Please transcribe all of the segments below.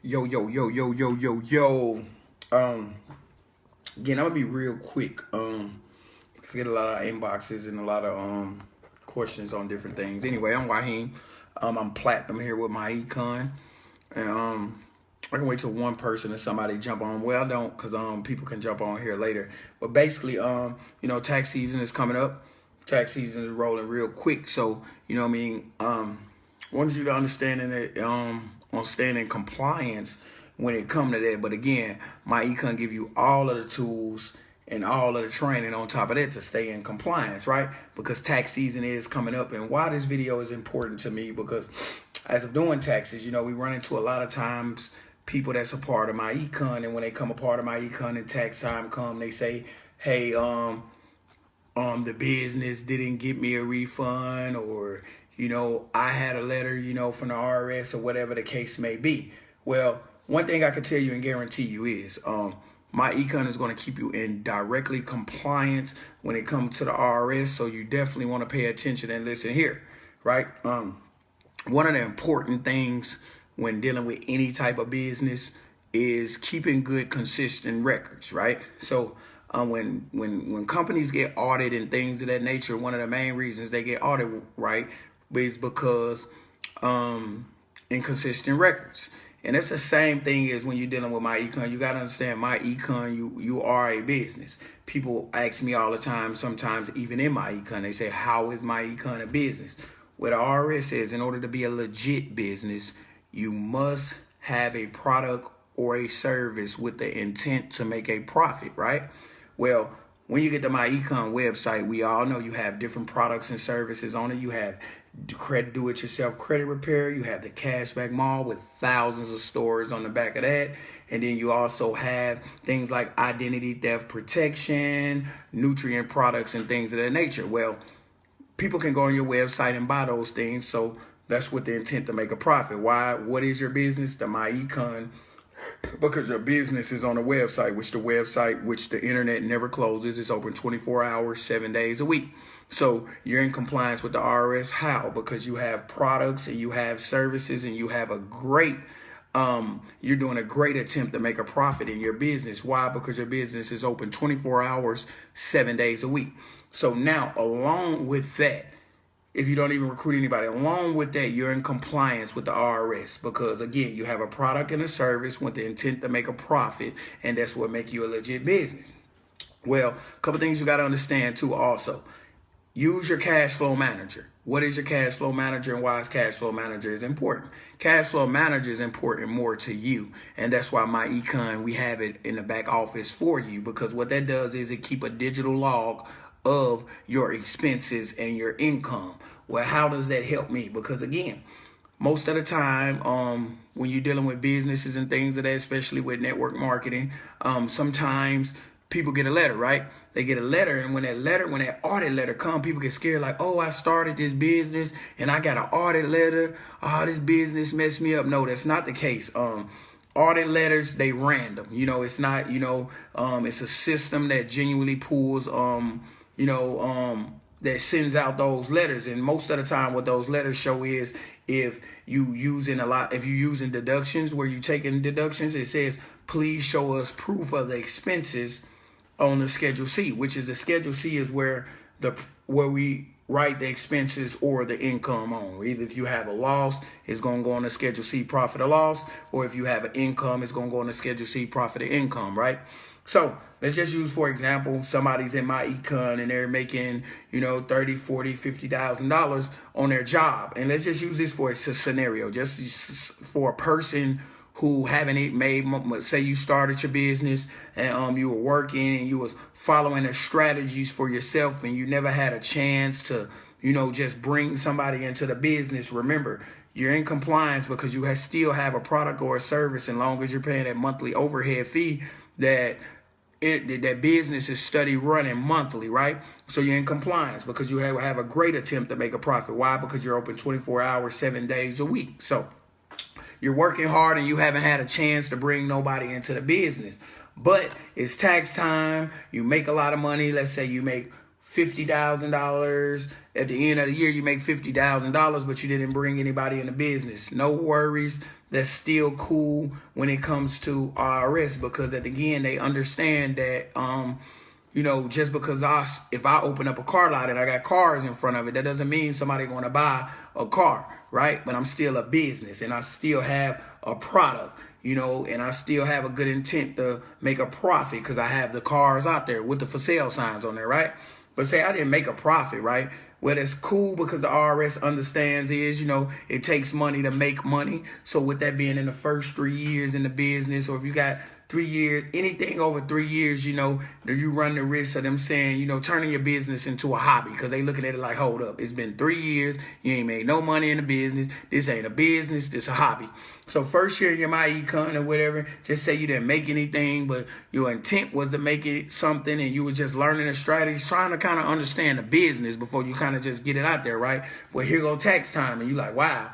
Yo, yo, yo, yo, yo, yo, yo. Um, Again, I'm gonna be real quick. Because I get a lot of inboxes and a lot of questions on different things. Anyway, I'm Waheem. I'm platinum here with MyEcon. And I can wait till one person or somebody jump on. Well, I don't, because people can jump on here later. But basically, tax season is coming up. Tax season is rolling real quick. So, wanted you to understand that on staying in compliance when it come to that. But again, MyEcon give you all of the tools and all of the training on top of that to stay in compliance, right? Because tax season is coming up. And why this video is important to me, because as I'm doing taxes, we run into a lot of times people that's a part of MyEcon, and when they come a part of MyEcon and tax time come, they say, hey, the business didn't get me a refund, or I had a letter, from the IRS, or whatever the case may be. Well, one thing I can tell you and guarantee you is MyEcon is going to keep you in directly compliance when it comes to the IRS. So you definitely want to pay attention and listen here, right? One of the important things when dealing with any type of business is keeping good, consistent records, right? So when companies get audited and things of that nature, one of the main reasons they get audited, right, is because inconsistent records. And it's the same thing as when you're dealing with MyEcon. You got to understand, MyEcon, you are a business. People ask me all the time, sometimes even in MyEcon, they say, how is MyEcon a business? What the IRS says, in order to be a legit business, you must have a product or a service with the intent to make a profit, right? Well, when you get the MyEcon website, we all know you have different products and services on it. You have do-it-yourself credit repair. You have the cashback mall with thousands of stores on the back of that. And then you also have things like identity theft protection, nutrient products, and things of that nature. Well, people can go on your website and buy those things. So that's with the intent to make a profit. Why? What is your business? The MyEcon. Because your business is on a website, which the internet never closes. It's open 24 hours, 7 days a week. So you're in compliance with the IRS. How? Because you have products and you have services and you have you're doing a great attempt to make a profit in your business. Why? Because your business is open 24 hours, 7 days a week. So now, along with that, if you don't even recruit anybody, along with that, you're in compliance with the IRS, because again, you have a product and a service with the intent to make a profit, and that's what makes you a legit business. Well, a couple things you got to understand too also. Use your cash flow manager. What is your cash flow manager, and why is cash flow manager is important? Cash flow manager is important more to you, and that's why MyEcon, we have it in the back office for you, because what that does is it keep a digital log of your expenses and your income. Well, how does that help me? Because again, most of the time, when you're dealing with businesses and things of that, especially with network marketing, sometimes people get a letter, right? They get a letter, and when that audit letter comes, people get scared, like, oh, I started this business and I got an audit letter. Oh, this business messed me up. No, that's not the case. Audit letters, they random. It's not, it's a system that genuinely pulls, that sends out those letters. And most of the time what those letters show is if you're using deductions, where you taking deductions, it says, please show us proof of the expenses on the Schedule C, which is the Schedule C is where we write the expenses or the income on. Either if you have a loss, it's going to go on the Schedule C, profit or loss, or if you have an income, it's going to go on the Schedule C, profit or income, right? So let's just use, for example, somebody's in MyEcon and they're making, $30,000, $40,000, $50,000 on their job. And let's just use this for a scenario, just for a person who haven't made, say you started your business and you were working and you was following the strategies for yourself, and you never had a chance to, just bring somebody into the business. Remember, you're in compliance because you still have a product or a service, and long as you're paying that monthly overhead fee, that business is steady running monthly, right? So you're in compliance because you have a great attempt to make a profit. Why? Because you're open 24 hours, 7 days a week. So you're working hard and you haven't had a chance to bring nobody into the business. But it's tax time. You make a lot of money. Let's say you make $50,000. At the end of the year, you make $50,000, but you didn't bring anybody in the business. No worries. That's still cool when it comes to IRS, because at the end, they understand that, just because if I open up a car lot and I got cars in front of it, that doesn't mean somebody going to buy a car, right? But I'm still a business and I still have a product, and I still have a good intent to make a profit because I have the cars out there with the for sale signs on there, right? But say I didn't make a profit, right? Well, that's cool because the IRS understands is, it takes money to make money. So with that being in the first 3 years in the business, or if you got 3 years, anything over 3 years, you run the risk of them saying, turning your business into a hobby, because they looking at it like, hold up, it's been 3 years, you ain't made no money in the business. This ain't a business, this a hobby. So first year in your MyEcon or whatever, just say you didn't make anything, but your intent was to make it something, and you were just learning the strategies, trying to kind of understand the business before you kind of just get it out there, right? Well, here go tax time, and you like, wow,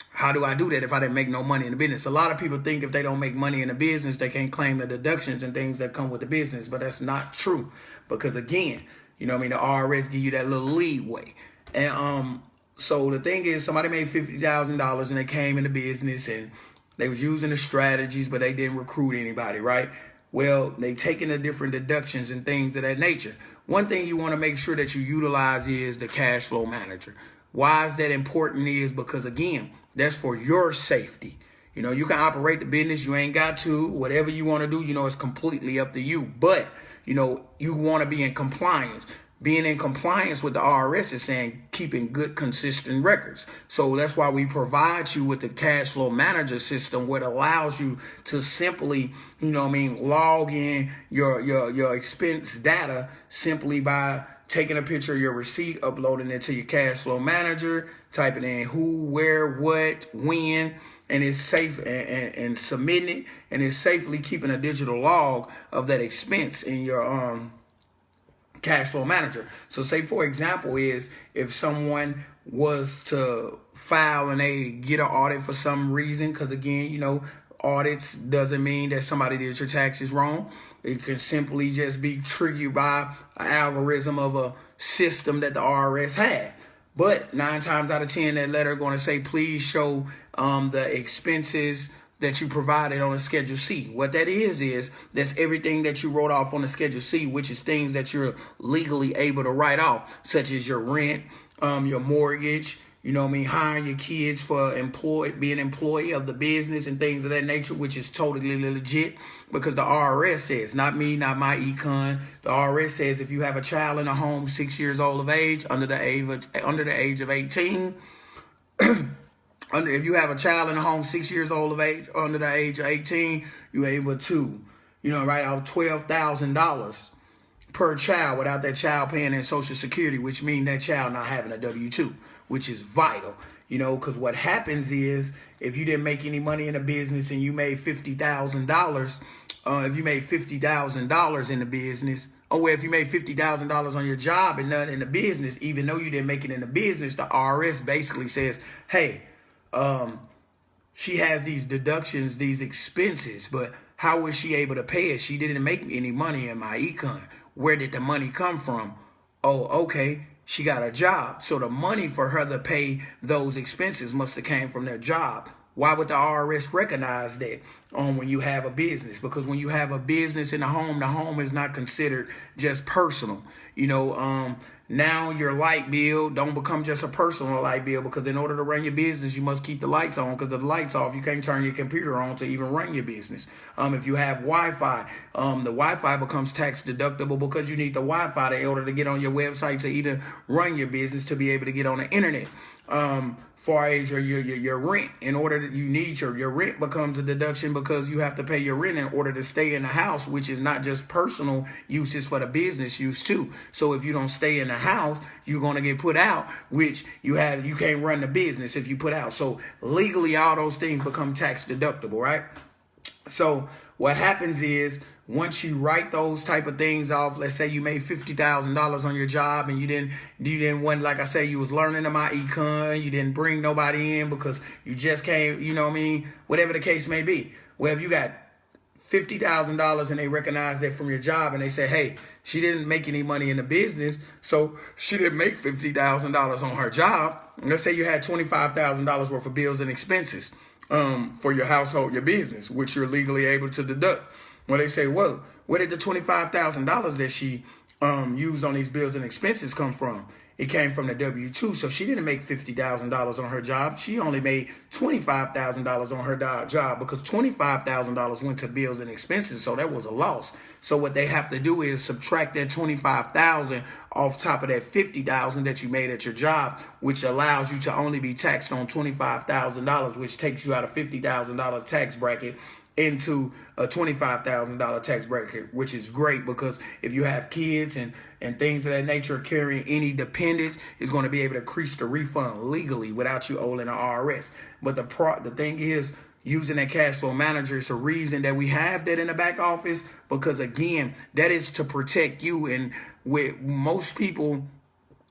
how do I do that if I didn't make no money in the business? A lot of people think if they don't make money in the business, they can't claim the deductions and things that come with the business, but that's not true, because again, the IRS give you that little leeway. And so the thing is, somebody made $50,000 and they came in the business and they was using the strategies, but they didn't recruit anybody, right? Well, they taking the different deductions and things of that nature. One thing you want to make sure that you utilize is the cash flow manager. Why is that important? Is because, again, that's for your safety. You can operate the business. You ain't got to. Whatever you want to do, it's completely up to you. But, you want to be in compliance. Being in compliance with the IRS is saying keeping good, consistent records. So that's why we provide you with the cash flow manager system, where it allows you to simply, log in your expense data simply by taking a picture of your receipt, uploading it to your cash flow manager, typing in who, where, what, when, and it's safe, and submitting it, and it's safely keeping a digital log of that expense in your cash flow manager. So say, for example, is if someone was to file and they get an audit for some reason, because again, audits doesn't mean that somebody did your taxes wrong. It can simply just be triggered by an algorithm of a system that the IRS had. But 9 times out of 10, that letter going to say, please show the expenses that you provided on a Schedule C. What that is that's everything that you wrote off on the Schedule C, which is things that you're legally able to write off, such as your rent, your mortgage, hiring your kids for being employee of the business and things of that nature, which is totally legit, because the IRS says, not me, not MyEcon, the IRS says if you have a child in a home 6 years old of age, under the age of 18, if you have a child in the home 6 years old of age, under the age of 18, you're able to, write out $12,000 per child without that child paying in Social Security, which means that child not having a W-2, which is vital, because what happens is if you didn't make any money in a business and you made $50,000, if you made $50,000 in the business, if you made $50,000 on your job and none in the business, even though you didn't make it in the business, the IRS basically says, hey, she has these deductions, these expenses, but how was she able to pay it? She didn't make any money in MyEcon. Where did the money come from? Oh, okay, she got a job. So the money for her to pay those expenses must have came from their job. Why would the IRS recognize that when you have a business? Because when you have a business in the home is not considered just personal. Now your light bill don't become just a personal light bill, because in order to run your business, you must keep the lights on, because if the lights off, you can't turn your computer on to even run your business. If you have Wi-Fi, the Wi-Fi becomes tax deductible, because you need the Wi-Fi in order to get on your website to either run your business, to be able to get on the internet. Far as your rent, in order that you need your rent becomes a deduction, because you have to pay your rent in order to stay in the house, which is not just personal uses, for the business use too. So if you don't stay in the house, you're going to get put out, which you can't run the business if you put out. So legally, all those things become tax deductible, right? So what happens is, once you write those type of things off, let's say you made $50,000 on your job and you didn't want, like I say, you was learning my MyEcon, you didn't bring nobody in because you just came, whatever the case may be. Well, if you got $50,000 and they recognize that from your job and they say, hey, she didn't make any money in the business, so she didn't make $50,000 on her job. And let's say you had $25,000 worth of bills and expenses for your household, your business, which you're legally able to deduct. Well, they say, well, where did the $25,000 that she used on these bills and expenses come from? It came from the W-2. So she didn't make $50,000 on her job. She only made $25,000 on her job because $25,000 went to bills and expenses. So that was a loss. So what they have to do is subtract that $25,000 off top of that $50,000 that you made at your job, which allows you to only be taxed on $25,000, which takes you out of $50,000 tax bracket into a $25,000 tax bracket, which is great because if you have kids and things of that nature carrying any dependents, it's going to be able to increase the refund legally without you owing the IRS. But the thing is, using that cash flow manager is a reason that we have that in the back office, because again, that is to protect you. And with most people,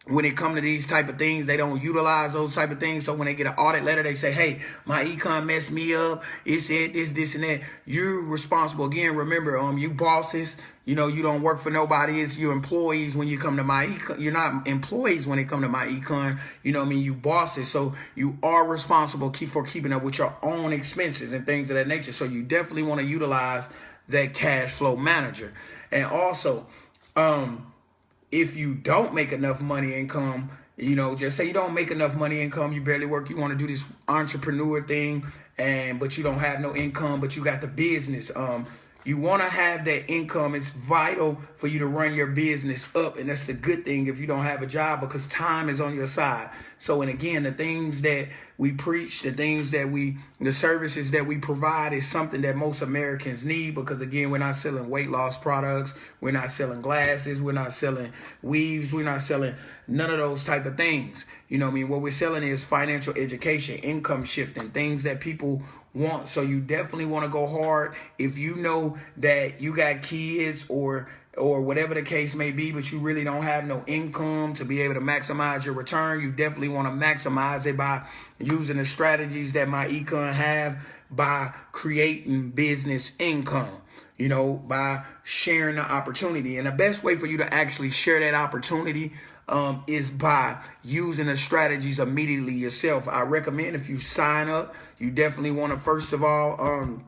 when it comes to these type of things, they don't utilize those type of things. So when they get an audit letter, they say, hey, MyEcon messed me up. It said this, and that. You're responsible. Again, remember, you bosses, you don't work for nobody. It's your employees when you come to MyEcon. You're not employees when it come to MyEcon. You bosses. So you are responsible for keeping up with your own expenses and things of that nature. So you definitely want to utilize that cash flow manager. And also, if you don't make enough money income, just say you don't make enough money income, you barely work, you want to do this entrepreneur thing, but you don't have no income, but you got the business. You want to have that income. It's vital for you to run your business up. And that's the good thing if you don't have a job, because time is on your side. So, and again, the things that we preach, the services that we provide is something that most Americans need, because again, we're not selling weight loss products. We're not selling glasses. We're not selling weaves. We're not selling none of those type of things. What we're selling is financial education, income shifting, things that people want. So you definitely want to go hard if you know that you got kids or whatever the case may be, but you really don't have no income to be able to maximize your return. You definitely want to maximize it by using the strategies that MyEcon have, by creating business income, by sharing the opportunity. And the best way for you to actually share that opportunity is by using the strategies immediately yourself. I recommend if you sign up, you definitely want to, first of all,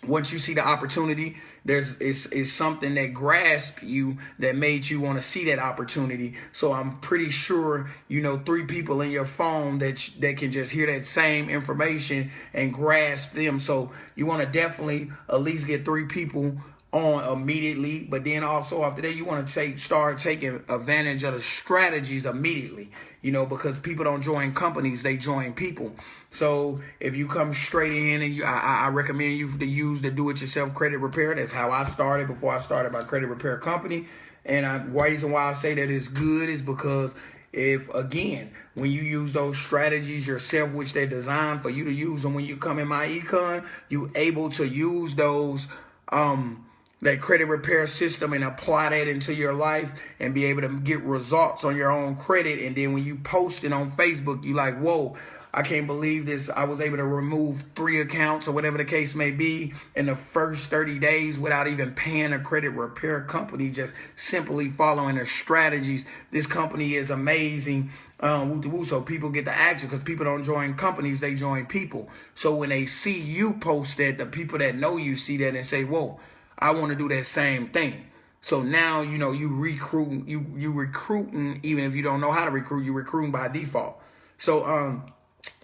once you see the opportunity, it's something that grasped you, that made you want to see that opportunity. So I'm pretty sure 3 people in your phone that can just hear that same information and grasp them. So you want to definitely at least get 3 people on immediately, but then also after that, you want to start taking advantage of the strategies immediately, because people don't join companies, they join people. So if you come straight in, and I recommend you to use the do-it-yourself credit repair. That's how I started before I started my credit repair company. And the reason why I say that is good is because when you use those strategies yourself, which they're designed for you to use them when you come in MyEcon, you're able to use those that credit repair system and apply that into your life and be able to get results on your own credit. And then when you post it on Facebook, you like, whoa, I can't believe this. I was able to remove 3 accounts or whatever the case may be in the first 30 days without even paying a credit repair company, just simply following their strategies. This company is amazing. So people get the action, because people don't join companies, they join people. So when they see you post that, the people that know you see that and say, whoa, I want to do that same thing. So now, you recruiting, even if you don't know how to recruit, you're recruiting by default. So,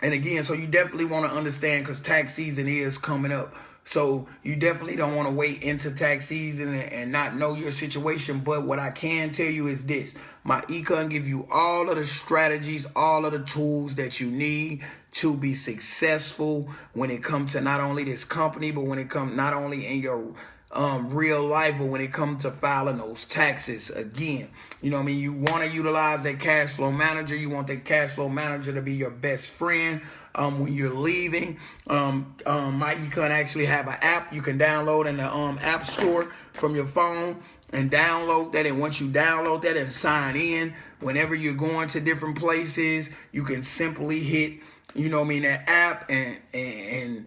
and again, so you definitely want to understand, because tax season is coming up. So you definitely don't want to wait into tax season and not know your situation. But what I can tell you is this: MyEcon give you all of the strategies, all of the tools that you need to be successful when it comes to not only this company, but when it comes not only in your real life, but when it comes to filing those taxes. Again, you want to utilize that cash flow manager. You want that cash flow manager to be your best friend when you're leaving. MyEcon actually have an app you can download in the app store from your phone and download that. And once you download that and sign in, whenever you're going to different places, you can simply hit that app and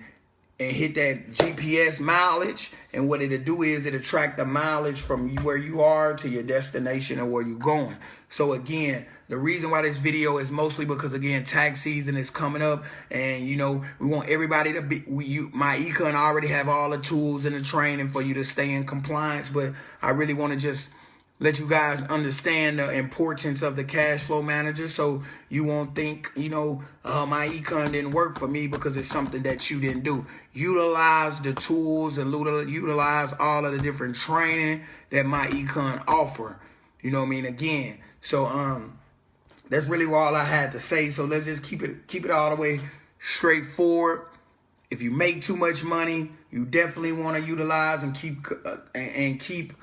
and hit that GPS mileage. And what it'll do is it'll track the mileage from where you are to your destination and where you're going. So again, the reason why this video is mostly because, again, tax season is coming up, and you know, we want everybody to be, MyEcon already have all the tools and the training for you to stay in compliance, but I really want to just let you guys understand the importance of the cash flow manager, so you won't think, you know, MyEcon didn't work for me because it's something that you didn't do. Utilize the tools and utilize all of the different training that MyEcon offer. You know what I mean? Again, so that's really all I had to say. So let's just keep it all the way straightforward. If you make too much money, you definitely want to utilize and keep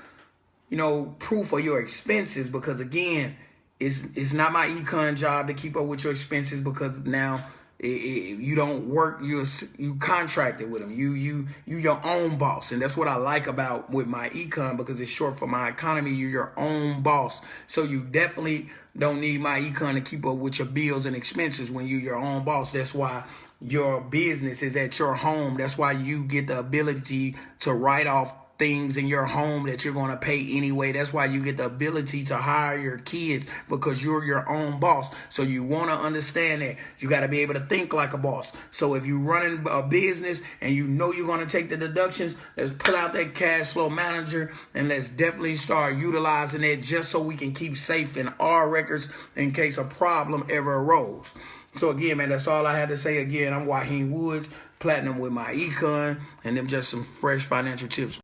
you know, proof of your expenses, because again, it's not MyEcon job to keep up with your expenses, because now you don't work, you contracted with them. You your own boss, and that's what I like about with MyEcon, because it's short for My Economy. You're your own boss, so you definitely don't need MyEcon to keep up with your bills and expenses when you're your own boss. That's why your business is at your home. That's why you get the ability to write off things in your home that you're going to pay anyway. That's why you get the ability to hire your kids, because you're your own boss. So you want to understand that you got to be able to think like a boss. So if you're running a business and you know you're going to take the deductions, let's pull out that cash flow manager and let's definitely start utilizing it, just so we can keep safe in our records in case a problem ever arose. So again, man, that's all I had to say. Again, I'm Waheem Woods, Platinum with MyEcon, and them just some fresh financial tips.